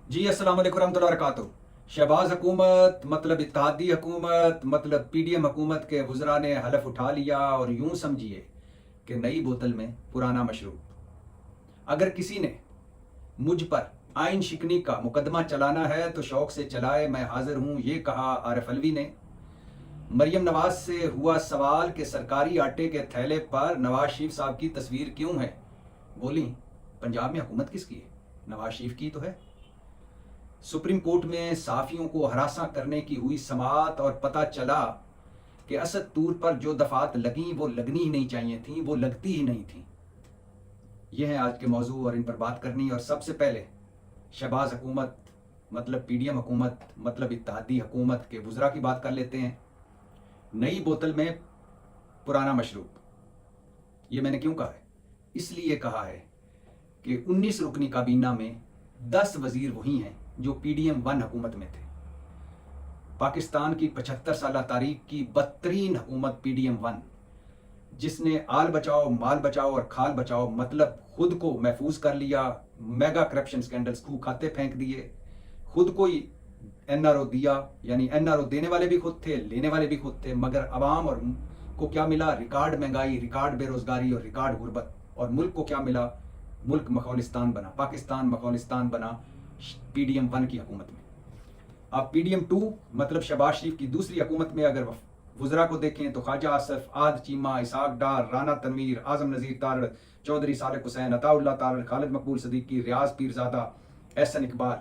जी अस्सलाम वालेकुम रहमतुल्लाहि व बरकातुहू। शहबाज हुकूमत मतलब इत्तेहादी हुकूमत मतलब पीडीएम हुकूमत के वज़रा ने हलफ उठा लिया और यूं समझिए कि नई बोतल में पुराना मशरूब। अगर किसी ने मुझ पर आइन शिकनी का मुकदमा चलाना है तो शौक से चलाए, मैं हाजिर हूं, ये कहा आरिफ अलवी ने। मरियम नवाज से हुआ सवाल कि सरकारी आटे के थैले पर नवाज शरीफ साहब की तस्वीर क्यों है। बोली, पंजाब में हुकूमत किसकी है? नवाज शरीफ की तो है। सुप्रीम कोर्ट में सहाफ़ियों को हरासा करने की हुई समाअत और पता चला कि असद तूर पर जो दफात लगीं वो लगनी ही नहीं चाहिए थी, वो लगती ही नहीं थी। ये है आज के मौजू और इन पर बात करनी। और सबसे पहले शहबाज हुकूमत मतलब पीडीएम हुकूमत मतलब इत्तेहादी हुकूमत के वज़रा की बात कर लेते हैं। नई बोतल में पुराना मशरूब, ये मैंने क्यों कहा है? इसलिए कहा है कि 19 रुकनी काबीना में 10 वजीर वही हैं जो पीडीएम वन हुकूमत में थे। पाकिस्तान की 75 साल तारीख की बदतरीन हुकूमत पीडीएम वन, जिसने आल बचाओ माल बचाओ और खाल बचाओ मतलब खुद को महफूज कर लिया, मेगा करप्शन स्कैंडल्स खूब खाते फेंक दिए, खुद को ही एनआरओ दिया, यानी एनआरओ देने वाले भी खुद थे, लेने वाले भी खुद थे, मगर अवाम और को क्या मिला? रिकॉर्ड महंगाई, रिकॉर्ड बेरोजगारी और रिकॉर्ड गुर्बत। और मुल्क को क्या मिला? मुल्क मखौलिस्तान बना, पाकिस्तान मखौलिस्तान बना पीडीएम वन की हुकूमत में। अब पीडीएम टू मतलब शहबाज शरीफ की दूसरी हुकूमत में अगर वज़रा को देखें तो ख्वाजा आसफ, आद चीमा, इसाक डार, राना तनवीर, आजम नज़ीर तारड़, चौधरी सालिक हुसैन, अताउल्लाह तारड़, खालिद मकबूल सदीकी, रियाज पीरजादा, एहसन इकबाल,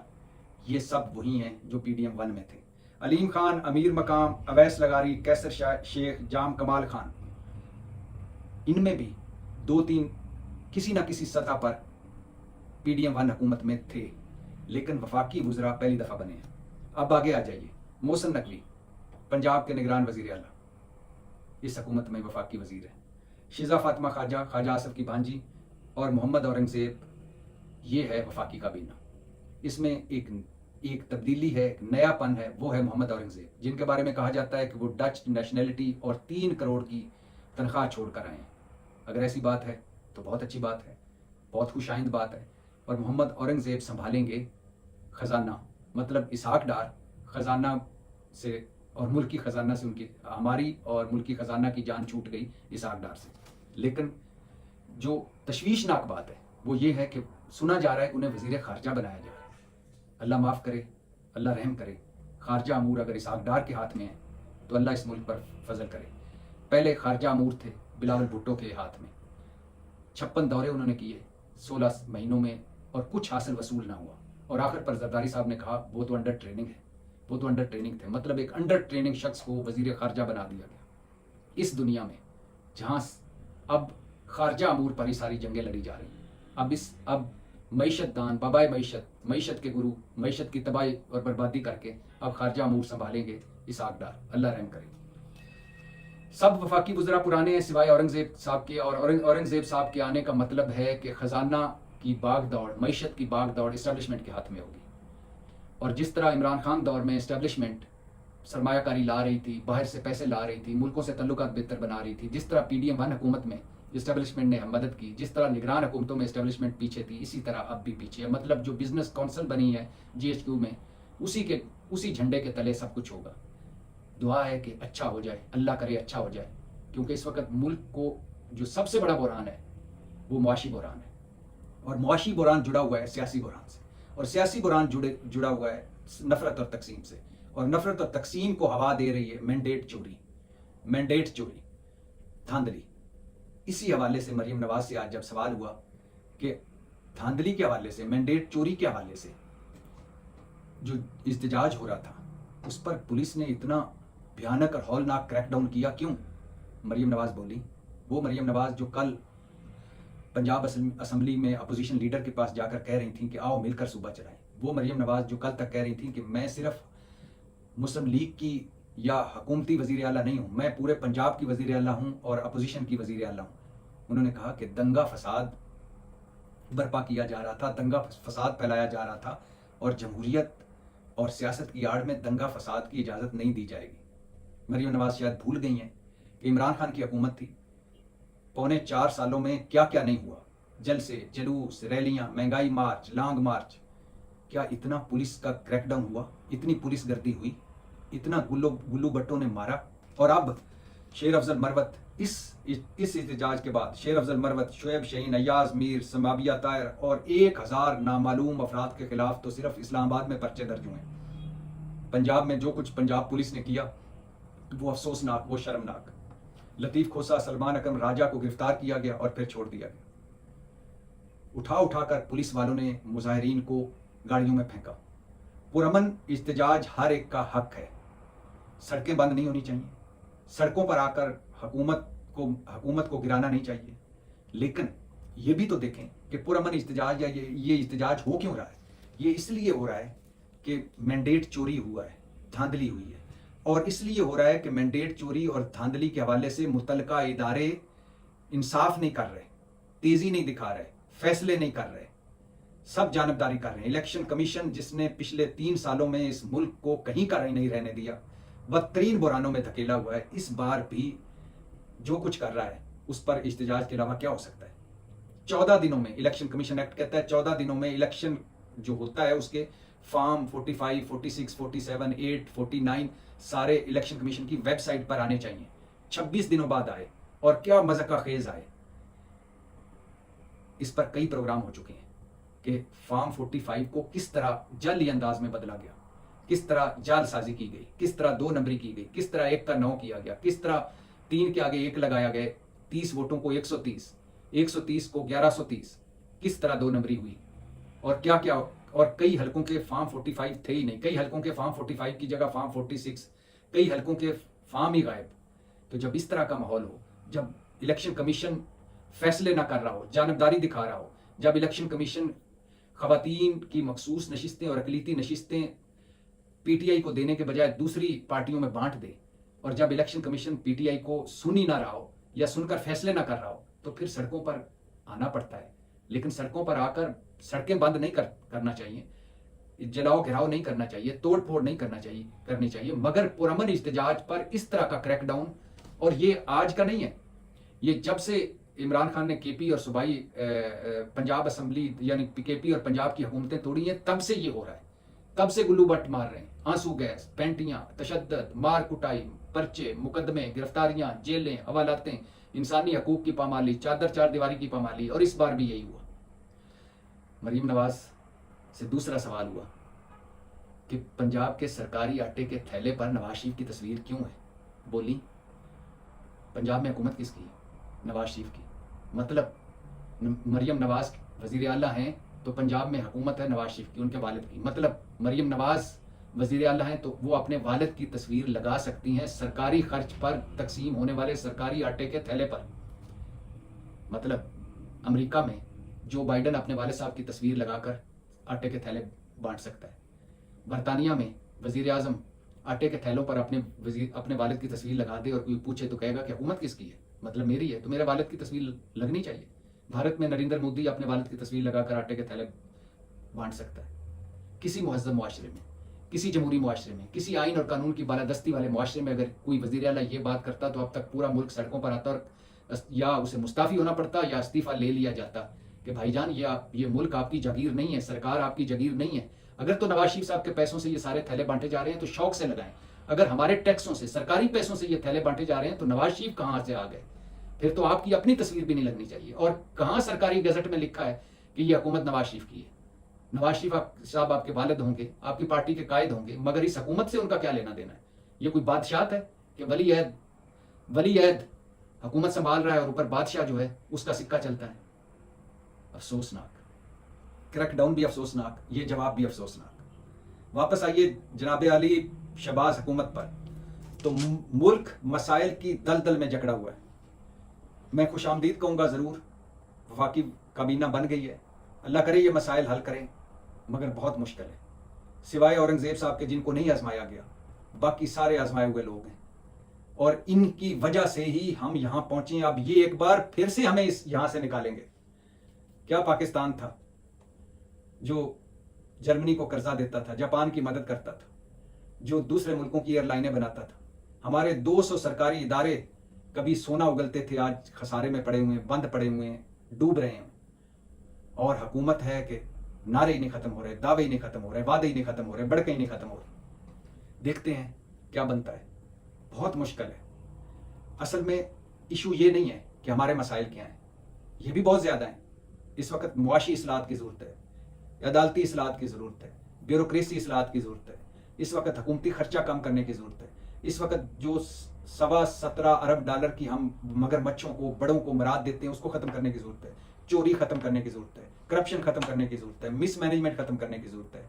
ये सब वही हैं जो पीडीएम वन में थे। अलीम खान, अमीर मकाम, अवैस लगारी, कैसर शेख, जाम कमाल खान, इनमें भी दो तीन किसी ना किसी सतह पर पीडीएम वन हुकूमत में थे, लेकिन वफाकी वज़रा पहली दफ़ा बने हैं। अब आगे आ जाइए। मोहसिन नकवी पंजाब के निगरान वज़ीर आला, इस हुकूमत में वफाकी वज़ीर है। शिजा फातिमा ख्वाजा, ख्वाजा आसफ की भांजी, और मोहम्मद औरंगज़ेब, ये है वफाकी काबीना। इसमें एक तब्दीली है, एक नयापन है, वो है मोहम्मद औरंगज़ेब, जिनके बारे में कहा जाता है कि वो डच नेशनैलिटी और 3 करोड़ की तनख्वाह छोड़कर आए हैं। अगर ऐसी बात है तो बहुत अच्छी बात है, बहुत खुशाइंद बात है। और मोहम्मद औरंगज़ेब संभालेंगे ख़जाना, मतलब इसहाक डार ख़जाना से और मुल्क की ख़जाना से उनकी, हमारी और मुल्क की ख़जाना की जान छूट गई इसहाक डार से। लेकिन जो तशवीशनाक बात है वो ये है कि सुना जा रहा है कि उन्हें वज़ीर ख़ारजा बनाया जा रहा है। अल्लाह माफ़ करे, अल्लाह रहम करे। ख़ारजा अमूर अगर इसहाक डार के हाथ में है तो अल्लाह इस मुल्क पर फजल करे। पहले ख़ारजा अमूर थे बिलावल भुट्टो के हाथ में, 56 दौरे उन्होंने किए 16 महीनों में, और कुछ हासिल वसूल ना हुआ। और आखिर पर जरदारी साहब ने कहा वो तो अंडर ट्रेनिंग है, वो तो अंडर ट्रेनिंग थे। मतलब एक अंडर ट्रेनिंग शख्स को वज़ीर ख़ारजा बना दिया गया इस दुनिया में, जहाँ अब ख़ारजा अमूर पर ही सारी जंगें लड़ी जा रही हैं। अब मईशत दान, बाबाए मईशत, मईशत के गुरु, मईशत की तबाही और बर्बादी करके अब ख़ारजा अमूर संभालेंगे इसहाक डार, अल्लाह रहम करे। सब वफाकी वज़रा पुराने हैं सिवाय औरंगज़ेब साहब के, और औरंगज़ेब साहब के आने का मतलब है कि ख़जाना की बाग दौड़, मईशत की बाग दौड़ इस्टेब्लिशमेंट के हाथ में होगी। और जिस तरह इमरान खान दौर में इस्टेब्लिशमेंट सरमायाकारी ला रही थी, बाहर से पैसे ला रही थी, मुल्कों से तल्लुकात बेहतर बना रही थी, जिस तरह पीडीएम वन हुकूमत में इस्टेब्लिशमेंट ने मदद की, जिस तरह निगरान हुकूमतों में इस्टेब्लिशमेंट पीछे थी, इसी तरह अब भी पीछे है। मतलब जो बिजनेस काउंसिल बनी है जीएचक्यू में, उसी झंडे के तले सब कुछ होगा। दुआ है कि अच्छा हो जाए, अल्लाह करे अच्छा हो जाए, क्योंकि इस वक्त मुल्क को जो सबसे बड़ा बुरहान है वो मुआशी बुरहान है, और मुआशी बुरहान जुड़ा हुआ है सियासी बुरहान से, और सियासी बुरहान जुड़ा हुआ है नफरत और तकसीम से, और नफरत और तकसीम को हवा दे रही है मैंडेट चोरी, धांधली। इसी हवाले से मरियम नवाज से आज जब सवाल हुआ कि धांधली के हवाले से, मैंडेट चोरी के हवाले से जो इस्तिजाज हो रहा था, उस पर पुलिस ने इतना भयानक और हौलनाक क्रैकडाउन किया क्यों? मरियम नवाज बोली, वो मरियम नवाज जो कल पंजाब असम्बली में अपोजिशन लीडर के पास जाकर कह रही थी कि आओ मिलकर सूबा चलाएं, वो मरियम नवाज जो कल तक कह रही थी कि मैं सिर्फ मुस्लिम लीग की या हुकूमती वज़ीर आला नहीं हूँ, मैं पूरे पंजाब की वज़ीर आला हूँ और अपोजिशन की वज़ीर आला हूँ। उन्होंने कहा कि दंगा फसाद बर्पा किया जा रहा था, दंगा फसाद फैलाया जा रहा था, और जमहूरियत और सियासत की आड़ में दंगा फसाद की इजाज़त नहीं दी जाएगी। मरियम नवाज शायद भूल गई हैं कि इमरान खान की हुकूमत थी, पौने 4 सालों में क्या क्या नहीं हुआ। जलसे, जुलूस, रैलियां, महंगाई मार्च, लॉन्ग मार्च, क्या इतना पुलिस का क्रैकडाउन हुआ, इतनी पुलिस गर्दी हुई, इतना गुल्लू भट्टों ने मारा? और अब शेर अफजल मरवत, इस एहतजाज के बाद शेर अफजल मरवत, शोएब शहीन, अय्याज मीर, समाबिया तायर और 1000 नामालूम अफराद के खिलाफ तो सिर्फ इस्लामाबाद में पर्चे दर्ज हुए। पंजाब में जो कुछ पंजाब पुलिस ने किया वो अफसोसनाक, वो शर्मनाक। लतीफ़ खोसा, सलमान अकरम राजा को गिरफ्तार किया गया और फिर छोड़ दिया गया। उठाकर पुलिस वालों ने मुजाहिरीन को गाड़ियों में फेंका। पुरअमन इहतजाज हर एक का हक है, सड़कें बंद नहीं होनी चाहिए, सड़कों पर आकर हुकूमत को गिराना नहीं चाहिए। लेकिन ये भी तो देखें कि पुरअमन इहतजाज या ये इहतजाज हो क्यों रहा है। ये इसलिए हो रहा है कि मैंडेट चोरी हुआ है, धांधली हुई है, और इसलिए हो रहा है कि मैंडेट चोरी और धांधली के हवाले से मुतलका इदारे इंसाफ नहीं कर रहे, तेजी नहीं दिखा रहे, फैसले नहीं कर रहे, सब जानबदारी कर रहे हैं। इलेक्शन कमीशन जिसने पिछले 3 सालों में इस मुल्क को कहीं का नहीं रहने दिया, बदतरीन बुरानों में धकेला हुआ है, इस बार भी जो कुछ कर रहा है उस पर इहतजाज के अलावा क्या हो सकता है। 14 दिनों में, इलेक्शन कमीशन एक्ट कहता है 14 दिनों में इलेक्शन जो होता है उसके फॉर्म 45, 46, 47, 8, 49 सारे इलेक्शन कमीशन की वेबसाइट पर आने चाहिए। 26 दिनों बाद आए, और क्या मज़ा खेज आए। इस पर कई प्रोग्राम हो चुके हैं कि फॉर्म 45 को किस तरह जाली अंदाज में बदला गया, किस तरह जालसाजी की गई, किस तरह 2 नंबरी की गई, किस तरह 1 का 9 किया गया, किस तरह 3 के आगे 1 लगाया गया, 30 वोटों को 130, 130 को 1130, किस तरह 2 नंबरी हुई, और क्या क्या। और कई हलकों के फॉर्म 45 थे ही नहीं, कई हलकों के फॉर्म 45 की जगह फॉर्म 46, कई हलकों के फॉर्म ही गायब। तो जब इस तरह का माहौल हो, जब इलेक्शन कमीशन फैसले ना कर रहा हो, जानबदारी दिखा रहा हो, जब इलेक्शन कमीशन खवातीन की मखसूस नशिस्तें और अकलीती नशिस्तें पीटीआई को देने के बजाय दूसरी पार्टियों में बांट दे, और जब इलेक्शन कमीशन पीटीआई को सुन ही ना रहा हो या सुनकर फैसले ना कर रहा हो, तो फिर सड़कों पर आना पड़ता है। लेकिन सड़कों पर आकर सड़कें बंद नहीं करना चाहिए, जलाओ घिराव नहीं करना चाहिए, तोड़ फोड़ नहीं करनी चाहिए, मगर पुरअमन इहतजाज पर इस तरह का क्रैकडाउन, और ये आज का नहीं है, ये जब से इमरान खान ने केपी और सूबाई पंजाब असम्बली यानी केपी और पंजाब की हुकूमतें तोड़ी हैं, तब से ये हो रहा है। तब से गुल्लू बट मार रहे हैं, आंसू गैस, पेंटियां, तशद्दद, मार कुटाई, पर्चे, मुकदमे, गिरफ्तारियां, जेलें, हवालातें, इंसानी हकूक की पामाली, चार दीवारी की पामाली। और इस बार भी यही हुआ। मरीम नवाज से दूसरा सवाल हुआ कि पंजाब के सरकारी आटे के थैले पर नवाज शरीफ की तस्वीर क्यों है। बोली, पंजाब में हुकूमत किसकी है? नवाज शरीफ की। मतलब मरीम नवाज वजीर आला हैं तो पंजाब में हुकूमत है नवाज शरीफ की, उनके वालिद की। मतलब मरीम नवाज वजीर आला हैं तो वो अपने वालिद की तस्वीर लगा सकती हैं सरकारी खर्च पर तकसीम होने वाले सरकारी आटे के थैले पर। मतलब अमेरिका में जो बाइडन अपने वालिद साहब की तस्वीर लगाकर आटे के थैले बांट सकता है। बरतानिया में वजीर आजम आटे के थैलों पर अपने वालिद की तस्वीर लगा दे और कोई पूछे तो कहेगा कि हुकूमत किसकी है, मतलब मेरी है, तो मेरे वालिद की तस्वीर लगनी चाहिए। भारत में नरेंद्र मोदी अपने वालिद की तस्वीर लगाकर आटे के थैले बांट सकता है। किसी मुहज़्ज़ब मुआशरे में, किसी जमहूरी मुआशरे में, किसी आइन और कानून की बालादस्ती वाले मुआशरे में अगर कोई वज़ीर आला ये बात करता तो अब तक पूरा मुल्क सड़कों पर आता और या उसे मुस्ताफ़ी होना पड़ता या इस्तीफ़ा ले लिया जाता कि भाईजान ये मुल्क आपकी जागीर नहीं है, सरकार आपकी जागीर नहीं है। अगर तो नवाज शरीफ साहब के पैसों से ये सारे थैले बांटे जा रहे हैं तो शौक से लगाएं। अगर हमारे टैक्सों से, सरकारी पैसों से ये थैले बांटे जा रहे हैं तो नवाज शरीफ कहाँ से आ गए? फिर तो आपकी अपनी तस्वीर भी नहीं लगनी चाहिए। और कहाँ सरकारी गजट में लिखा है कि ये हुकूमत नवाज शरीफ की है? नवाज शरीफ साहब आपके वालिद होंगे, आपकी पार्टी के कायद होंगे, मगर इस हुकूमत से उनका क्या लेना देना है? ये कोई बादशाह है कि वली अहद हुकूमत संभाल रहा है और ऊपर बादशाह जो है उसका सिक्का चलता है? अफसोसनाक। क्रैकडाउन भी अफसोसनाक, ये जवाब भी अफसोसनाक। वापस आइए जनाब अली शहबाज हुकूमत पर। तो मुल्क मसाइल की दलदल में जकड़ा हुआ है। मैं खुशामदीद कहूँगा ज़रूर, वफाकी काबीना बन गई है, अल्लाह करे ये मसाइल हल करें, मगर बहुत मुश्किल है। सिवाय औरंगज़ेब साहब के जिनको नहीं आजमाया गया, बाकी सारे आजमाए हुए लोग हैं और इनकी वजह से ही हम यहाँ पहुँचे। अब ये एक बार फिर से हमें यहाँ से निकालेंगे। क्या पाकिस्तान था जो जर्मनी को कर्जा देता था, जापान की मदद करता था, जो दूसरे मुल्कों की एयरलाइनें बनाता था? हमारे 200 सरकारी इदारे कभी सोना उगलते थे, आज खसारे में पड़े हुए हैं, बंद पड़े हुए हैं, डूब रहे हैं। और हुकूमत है कि नारे ही नहीं खत्म हो रहे, दावे ही नहीं खत्म हो रहे, वादे ही नहीं खत्म हो रहे, बड़के ही नहीं खत्म हो रहे। देखते हैं क्या बनता है। बहुत मुश्किल है। असल में इशू ये नहीं है कि हमारे मसाइल क्या हैं, ये भी बहुत ज़्यादा हैं। इस वक्त मुआशी इस्लाहत की ज़रूरत है, अदालती इस्लाहत की ज़रूरत है, ब्यूरोक्रेसी इस्लाहत की ज़रूरत है। इस वक्त हुकूमती खर्चा कम करने की ज़रूरत है। इस वक्त जो 17.25 अरब डॉलर की हम मगरमच्छों को, बड़ों को मराद देते हैं, उसको ख़त्म करने की ज़रूरत है। चोरी ख़त्म करने की ज़रूरत है, करप्शन ख़त्म करने की ज़रूरत है, मिसमैनेजमेंट ख़त्म करने की ज़रूरत है।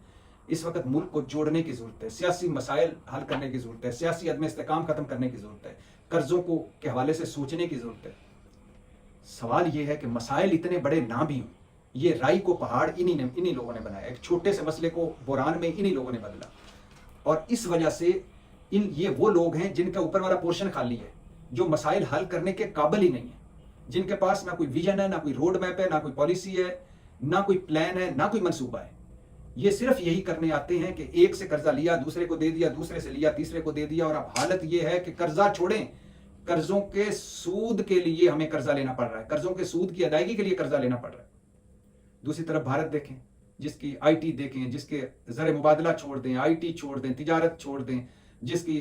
इस वक्त मुल्क को जोड़ने की ज़रूरत है, सियासी मसाइल हल करने की ज़रूरत है, सियासी अदम इस्तेकाम ख़त्म करने की ज़रूरत है, कर्ज़ों को के हवाले से सोचने की ज़रूरत है। सवाल ये है कि मसाइल इतने बड़े ना भी हों। ये राई को पहाड़ इन्हीं लोगों ने बनाया, एक छोटे से मसले को बुरान में इन्हीं लोगों ने बदला। और इस वजह से ये वो लोग हैं जिनका ऊपर वाला पोर्शन खाली है, जो मसाइल हल करने के काबिल ही नहीं है, जिनके पास ना कोई विजन है, ना कोई रोड मैप है, ना कोई पॉलिसी है, ना कोई प्लान है, ना कोई मंसूबा है। ये सिर्फ यही करने आते हैं कि एक से कर्जा लिया, दूसरे को दे दिया, दूसरे से लिया, तीसरे को दे दिया। और अब हालत ये है कि कर्जा छोड़ें, कर्जों के सूद के लिए हमें कर्जा लेना पड़ रहा है, कर्जों के सूद की अदायगी के लिए कर्जा लेना पड़ रहा है। दूसरी तरफ भारत देखें, जिसकी आईटी देखें, जिसके ज़र मुबादला छोड़ दें, आईटी छोड़ दें, तिजारत छोड़ दें, जिसकी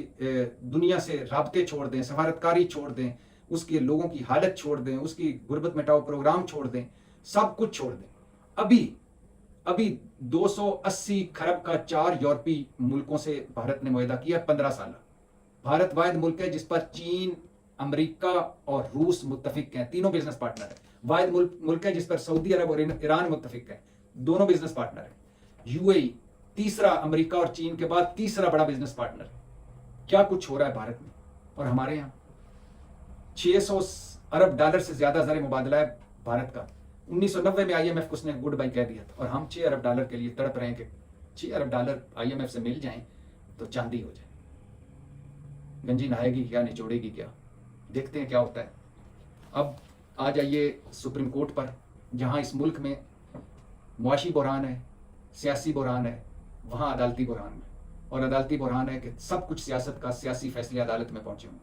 दुनिया से राब्ते छोड़ दें, सफारतकारी छोड़ दें, उसके लोगों की हालत छोड़ दें, उसकी गुर्बत मिटाओ प्रोग्राम छोड़ दें, सब कुछ छोड़ दें। अभी 280 खरब का 4 यूरोपीय मुल्कों से भारत ने मुआहदा किया 15 साल। भारत वाहिद मुल्क है जिस पर चीन, अमेरिका और रूस मुत्तफिक हैं, तीनों बिजनेस पार्टनर है। वाहिद मुल्क है जिस पर सऊदी अरब और ईरान मुत्तफिक है, दोनों बिजनेस पार्टनर है। यूएई तीसरा, अमेरिका और चीन के बाद तीसरा बड़ा बिजनेस पार्टनर है। क्या कुछ हो रहा है भारत में और हमारे यहाँ। 600 अरब डॉलर से ज्यादा ज़र मुबादला है भारत का। 1990 में IMF को उसने गुड बाई कह दिया था, और हम 6 अरब डॉलर के लिए तड़प रहे हैं कि 6 अरब डॉलर IMF से मिल जाएं तो चांदी हो जाए। गंजी नहाएगी क्या, निचोड़ेगी क्या, देखते हैं क्या होता है। अब आ जाइए सुप्रीम कोर्ट पर, जहां इस मुल्क में मुआशी बुरहान है, सियासी बुरहान है, वहां अदालती बुरहान है। और अदालती बुरहान है कि सब कुछ सियासत का सियासी फैसले अदालत में पहुंचे हुए।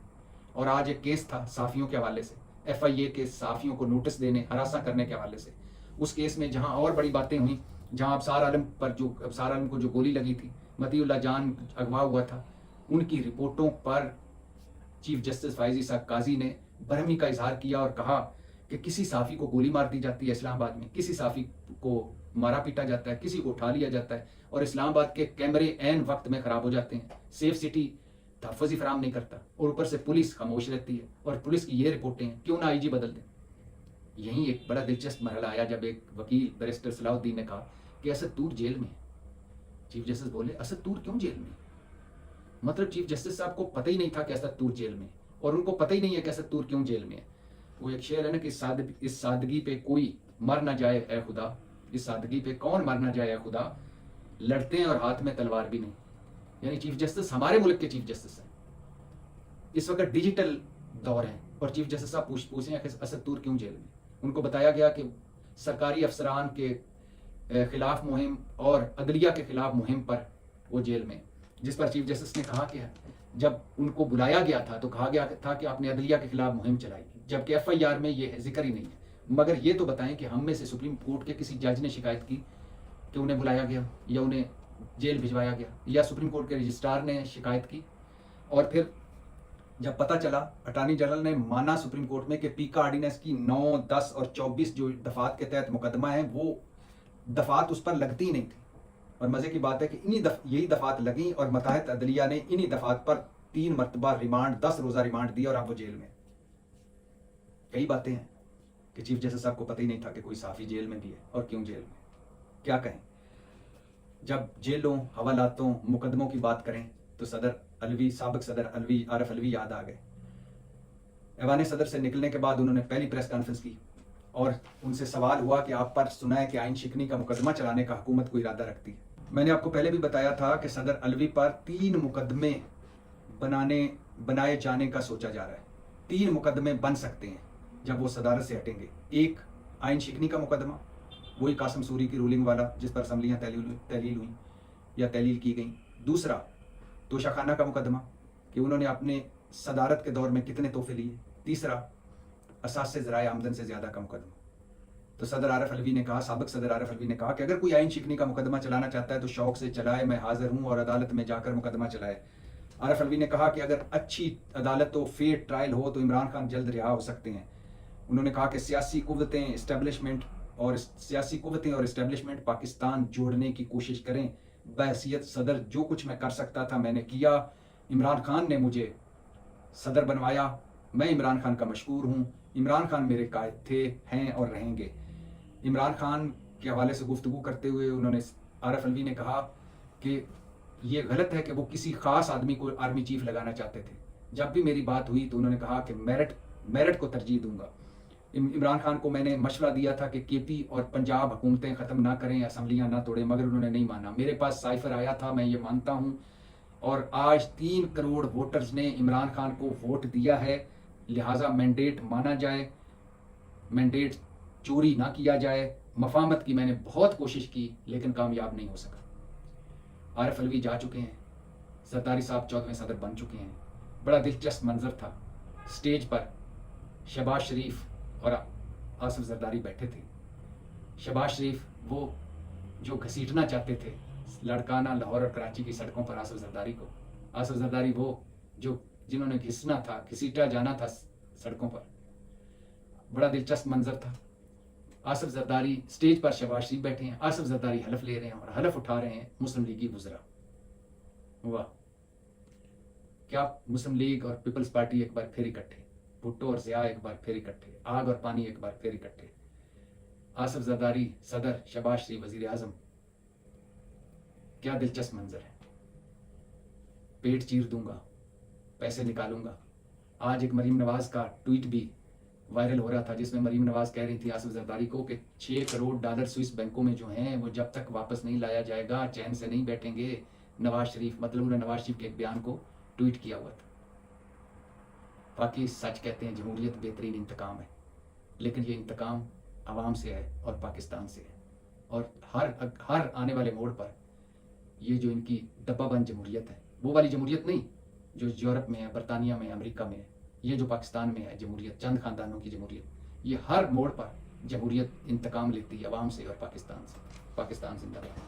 और आज एक केस था साफ़ियों के हवाले से, FIA के साफ़ियों को नोटिस देने, हरासा करने के हवाले से। उस केस में जहां और बड़ी बातें हुई, जहां अबसार आलम को जो गोली लगी थी, मतीउल्लाह जान अगवा हुआ था, उनकी रिपोर्टों पर चीफ जस्टिस फायजी साहब काजी ने बरहमी का इजहार किया और कहा कि किसी साफ़ी को गोली मार दी जाती है इस्लामाबाद में, किसी साफ़ी को मारा पीटा जाता है, किसी को उठा लिया जाता है, और इस्लामाबाद के कैमरे ऐन वक्त में ख़राब हो जाते हैं, सेफ सिटी तहफ़्फ़ुज़ ही फराहम नहीं करता, और ऊपर से पुलिस खामोश रहती है। और पुलिस की ये रिपोर्टें हैं, क्यों ना IG बदल दें। यहीं एक बड़ा दिलचस्प मरहला आया जब एक वकील बैरिस्टर सलाहुद्दीन ने कहा कि असद तूर जेल में है। चीफ जस्टिस बोले, असद तूर क्यों जेल में? मतलब चीफ जस्टिस साहब को पता ही नहीं था कि असद तूर जेल में, और उनको पता ही नहीं है कि असद तूर क्यों जेल में है। वो एक शेर है ना कि इस सादगी पे कोई मर ना जाए ए खुदा, इस सादगी पे कौन मर ना जाए ए खुदा, लड़ते हैं और हाथ में तलवार भी नहीं। यानी चीफ जस्टिस हमारे मुल्क के चीफ जस्टिस हैं। इस वक्त डिजिटल दौर है और चीफ जस्टिस साहब पूछे हैं कि असद तूर क्यों जेल में। उनको बताया गया कि सरकारी अफसरान के खिलाफ मुहिम और अदलिया के खिलाफ मुहिम पर वो जेल में, जिस पर चीफ जस्टिस ने कहा कि जब उनको बुलाया गया था तो कहा गया था कि आपने अदलिया के खिलाफ मुहिम चलाई, जबकि FIR में ये जिक्र ही नहीं है। मगर ये तो बताएं कि हम में से सुप्रीम कोर्ट के किसी जज ने शिकायत की कि उन्हें बुलाया गया या उन्हें जेल भिजवाया गया, या सुप्रीम कोर्ट के रजिस्ट्रार ने शिकायत की। और फिर जब पता चला, अटॉर्नी जनरल ने माना सुप्रीम कोर्ट में कि पीका ऑर्डिनेंस की 9, 10 और 24 जो दफात के तहत मुकदमा है, वो दफात उस पर लगती ही नहीं थी। और मज़े की बात है कि यही दफात लगी और मतहत अदलिया ने इन्हीं दफात पर 3 मरतबा रिमांड, 10 रोज़ा रिमांड दिया, और अब वो जेल में। कई बातें हैं कि चीफ जस्टिस साहब को पता ही नहीं था कि कोई साफ़ी जेल में भी है, और क्यों जेल में, क्या कहें। जब जेलों, हवालातों, मुकदमों की बात करें तो साबिक सदर आरिफ अलवी याद आ गए। ऐवान सदर से निकलने के बाद उन्होंने पहली प्रेस कॉन्फ्रेंस की और उनसे सवाल हुआ कि आप पर सुना है कि आइन शिकनी का मुकदमा चलाने का हुकूमत को इरादा रखती है। मैंने आपको पहले भी बताया था कि सदर अलवी पर 3 मुकदमे बनाए जाने का सोचा जा रहा है। 3 मुकदमे बन सकते हैं जब वो सदारत से हटेंगे। एक, आइन शिकनी का मुकदमा, वही कासिम सूरी की रूलिंग वाला जिस पर असम्बलियाँ तहलील हुई या तहलील की गई। दूसरा, तोशाखाना का मुकदमा कि उन्होंने अपने सदारत के दौर में कितने तोहफे लिए। तीसरा, असासे ज़राए आमदन से ज़्यादा का मुकदमा। तो सदर आरिफ अलवी ने कहा, साबिक सदर आरिफ अलवी ने कहा कि अगर कोई आइन शिकनी का मुकदमा चलाना चाहता है तो शौक से चलाए, मैं हाजिर हूँ और अदालत में जाकर मुकदमा चलाए। आरिफ अलवी ने कहा कि अगर अच्छी अदालत तो फेयर ट्रायल हो तो इमरान खान जल्द रिहा हो सकते हैं। उन्होंने कहा कि सियासी कुव्वतें और इस्टेब्लिशमेंट पाकिस्तान जोड़ने की कोशिश करें। बहैसियत सदर जो कुछ मैं कर सकता था मैंने किया। इमरान खान ने मुझे सदर बनवाया। मैं इमरान खान का मशकूर हूँ। इमरान खान मेरे कायद थे, हैं और रहेंगे। इमरान खान के हवाले से गुफ्तगू करते हुए उन्होंने आरिफ अलवी ने कहा कि ये गलत है कि वो किसी खास आदमी को आर्मी चीफ लगाना चाहते थे। जब भी मेरी बात हुई तो उन्होंने कहा कि मेरिट को तरजीह दूंगा। इमरान खान को मैंने मशवरा दिया था कि केपी और पंजाब हुकूमतें ख़त्म ना करें, असम्बलियाँ ना तोड़ें, मगर उन्होंने नहीं माना। मेरे पास साइफर आया था, मैं ये मानता हूँ, और आज 3 करोड़ वोटर्स ने इमरान खान को वोट दिया है, लिहाजा मैंडेट माना जाए, मैंडेट चोरी ना किया जाए। मफामत की मैंने बहुत कोशिश की लेकिन कामयाब नहीं हो सका। आरिफ अलवी जा चुके हैं, सरदारी साहब 14वें सदर बन चुके हैं। बड़ा दिलचस्प मंजर था, स्टेज पर शहबाज शरीफ और आसिफ जरदारी बैठे थे। शहबाज शरीफ वो जो घसीटना चाहते थे लड़काना लाहौर और कराची की सड़कों पर आसिफ जरदारी को। आसिफ जरदारी वो जो जिन्होंने घिसना था, घसीटा जाना था सड़कों पर। बड़ा दिलचस्प मंजर था। आसिफ जरदारी स्टेज पर, शहबाज शरीफ बैठे हैं, आसिफ जरदारी हलफ ले रहे हैं और हलफ उठा रहे हैं मुस्लिम लीगी वुज़रा। वाह, क्या मुस्लिम लीग और पीपल्स पार्टी एक बार फिर इकट्ठे, भुट्टो और ज़िया एक बार फिर इकट्ठे, आग और पानी एक बार फिर इकट्ठे। आसिफ जरदारी सदर, शहबाज शरीफ वजीर आजम। क्या दिलचस्प मंजर है। पेट चीर दूंगा, पैसे निकालूंगा। आज एक मरीम नवाज का ट्वीट भी वायरल हो रहा था जिसमें मरीम नवाज कह रही थी आसिफ जरदारी को कि 6 करोड़ डॉलर स्विस बैंकों में जो हैं वो जब तक वापस नहीं लाया जाएगा चैन से नहीं बैठेंगे नवाज शरीफ। मतलब उन्होंने नवाज शरीफ के एक बयान को ट्वीट किया हुआ था। बाकी सच कहते हैं जमहूरियत बेहतरीन इंतकाम है, लेकिन ये इंतकाम आवाम से है और पाकिस्तान से है। और हर आने वाले मोड़ पर ये जो इनकी डब्बाबंद जमहूरियत है, वो वाली जमहूरियत नहीं जो यूरोप में है, बरतानिया में, अमेरिका में है, ये जो पाकिस्तान में है जमहूरियत, चंद खानदानों की जमहूरियत, ये हर मोड़ पर जमहूरियत इंतकाम लेती है अवाम से और पाकिस्तान से। पाकिस्तान जिंदाबाद।